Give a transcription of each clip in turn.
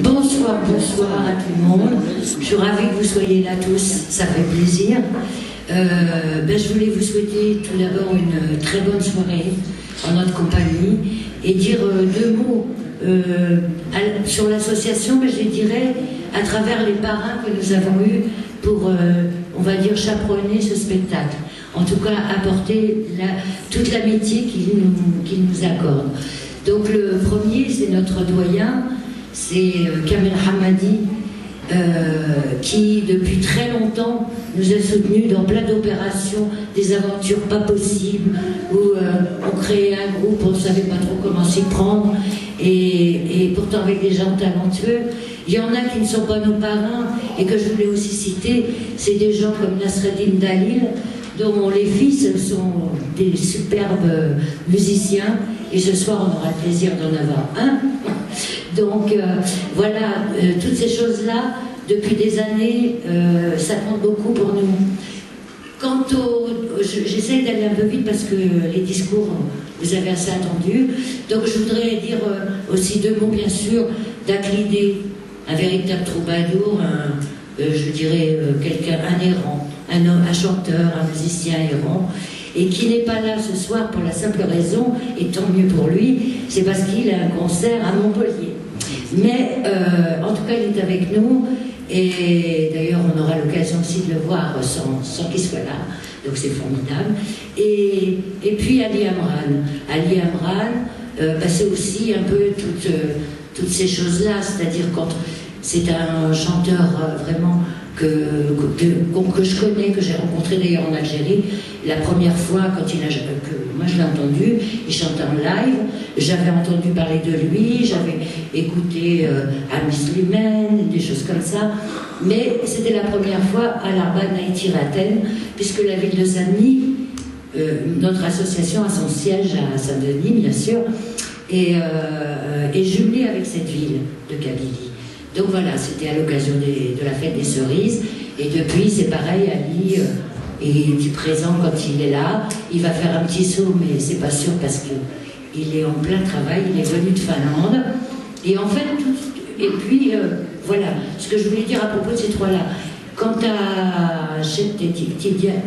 Bonsoir, bonsoir à tout le monde. Je suis ravie que vous soyez là tous, ça fait plaisir. Je voulais vous souhaiter tout d'abord une très bonne soirée en notre compagnie et dire deux mots sur l'association, mais je dirais à travers les parrains que nous avons eus pour, on va dire, chaperonner ce spectacle. En tout cas, apporter toute l'amitié qu'ils nous accordent. Donc le premier, c'est notre doyen, c'est Kamel Hamadi, qui depuis très longtemps nous a soutenus dans plein d'opérations, des aventures pas possibles, où on créait un groupe, on ne savait pas trop comment s'y prendre, et pourtant avec des gens talentueux. Il y en a qui ne sont pas nos parrains, et que je voulais aussi citer, c'est des gens comme Nasreddin Dalil, dont les fils sont des superbes musiciens, et ce soir on aura le plaisir d'en avoir un. Donc voilà, toutes ces choses-là, depuis des années, ça compte beaucoup pour nous. Quant au... J'essaie d'aller un peu vite parce que les discours, vous avez assez attendu. Donc je voudrais dire aussi deux mots, bien sûr, d'Aclidé, un véritable troubadour, je dirais un errant, un chanteur, un musicien errant, et qui n'est pas là ce soir pour la simple raison, et tant mieux pour lui, c'est parce qu'il a un concert à Montpellier. Mais en tout cas, il est avec nous, et d'ailleurs, on aura l'occasion aussi de le voir sans qu'il soit là, donc c'est formidable. Et puis Ali Amran. Ali Amran, c'est aussi un peu toutes ces choses-là, c'est-à-dire quand c'est un chanteur vraiment que je connais, que j'ai rencontré d'ailleurs en Algérie, la première fois quand moi je l'ai entendu, il chantait en live, j'avais entendu parler de lui, j'avais écouté Amis Slimane, des choses comme ça, mais c'était la première fois à l'Arba Naïti Raten, puisque la ville de Saint-Denis, notre association a son siège à Saint-Denis bien sûr, et jumelée avec cette ville de Kabylie. Donc voilà, c'était à l'occasion de la fête des cerises. Et depuis, c'est pareil, Ali est présent quand il est là. Il va faire un petit saut, mais c'est pas sûr parce qu'il est en plein travail. Il est venu de Finlande. Et en fait, voilà, ce que je voulais dire à propos de ces trois-là. Quant à Tidiane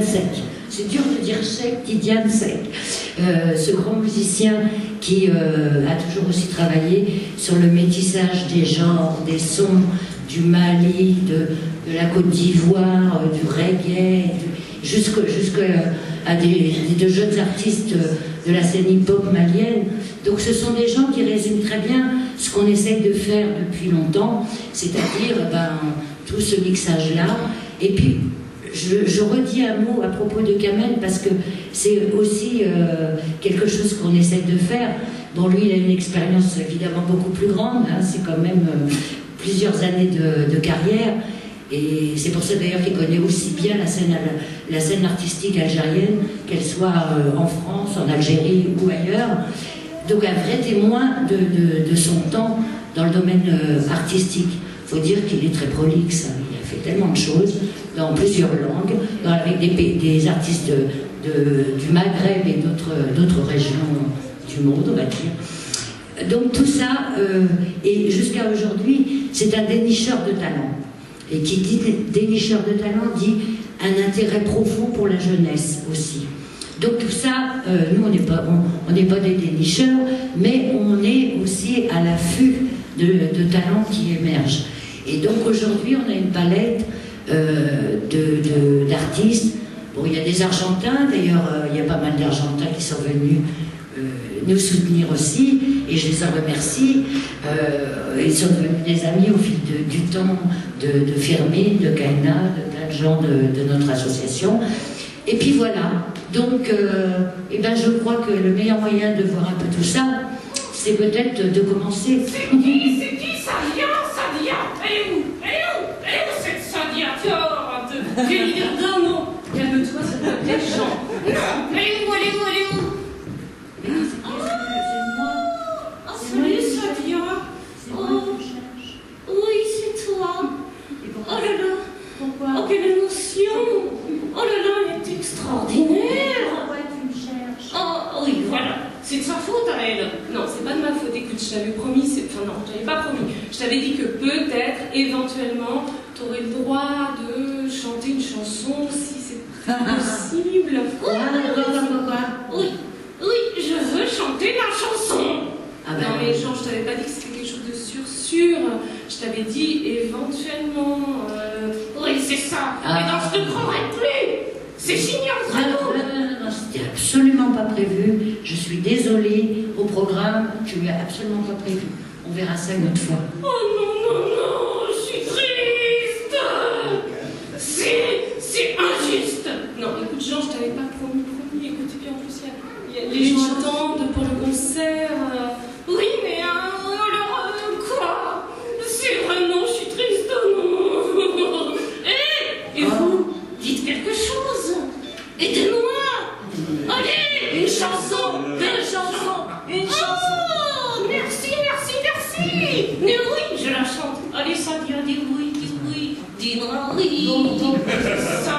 Sek, c'est dur de dire Sek, Tidiane Sek, ce grand musicien qui a toujours aussi travaillé sur le métissage des genres, des sons du Mali, de la Côte d'Ivoire, du reggae, jusqu'à de jeunes artistes de la scène hip-hop malienne. Donc ce sont des gens qui résument très bien ce qu'on essaye de faire depuis longtemps, c'est-à-dire tout ce mixage-là. Et puis, je redis un mot à propos de Kamel, parce que c'est aussi quelque chose qu'on essaie de faire. Bon, lui, il a une expérience évidemment beaucoup plus grande, hein, c'est quand même plusieurs années de carrière, et c'est pour ça d'ailleurs qu'il connaît aussi bien la scène artistique algérienne, qu'elle soit en France, en Algérie ou ailleurs. Donc un vrai témoin de son temps dans le domaine artistique. Il faut dire qu'il est très prolixe, hein. Il a fait tellement de choses dans plusieurs langues, avec des artistes du Maghreb et d'autres régions du monde, on va dire. Donc tout ça, et jusqu'à aujourd'hui, c'est un dénicheur de talent. Et qui dit dénicheur de talent dit un intérêt profond pour la jeunesse aussi. Donc tout ça, nous on n'est pas des dénicheurs, mais on est aussi à l'affût de talents qui émergent. Et donc aujourd'hui, on a une palette d'artistes. Bon, il y a des Argentins, d'ailleurs, il y a pas mal d'Argentins qui sont venus nous soutenir aussi, et je les en remercie. Ils sont devenus des amis au fil du temps de Firmin, de Kaina, de plein de gens de notre association. Et puis voilà, donc je crois que le meilleur moyen de voir un peu tout ça, c'est peut-être de commencer. C'est qui Sadia? Elle est où cette Sadia? Quelle idée d'homme! Calme-toi, s'il te plaît, Jean. Elle est où? Salut Sadia. Oui, c'est toi. Oh là là. Pourquoi? Oh, quelle émotion. Oh là là, elle est extraordinaire. Pourquoi tu me cherches? Oh oui, voilà. C'est de sa faute à elle. non, c'est pas de ma faute. Écoute, je t'avais promis, enfin non, je t'avais pas promis. Je t'avais dit que peut-être, éventuellement, t'aurais le droit de chanter une chanson si c'est possible. Quoi? Oui, je veux chanter la chanson. Ah ben, non mais genre, je t'avais pas dit que c'était quelque chose de sûr. Je t'avais dit éventuellement. Oui, c'est ça. Mais non, je te croirais plus. C'est signé entre nous. Non, c'était absolument pas prévu. Je suis désolée. Au programme, tu lui as absolument pas prévu. On verra ça une autre fois. Oh non, je suis triste. C'est injuste. Non, écoute, Jean, je t'avais pas promis. Écoute, et puis en plus, les gens attendent pour le concert. Oui, mais alors, quoi? C'est vraiment, je suis triste, non. Et vous, dites quelque chose. Aidez-moi. Allez, une chanson, deux chansons, une chanson. Oh, merci. Mais oui, je la chante. Allez, Sadia, dis oui, dis oui. Dis oui. Ça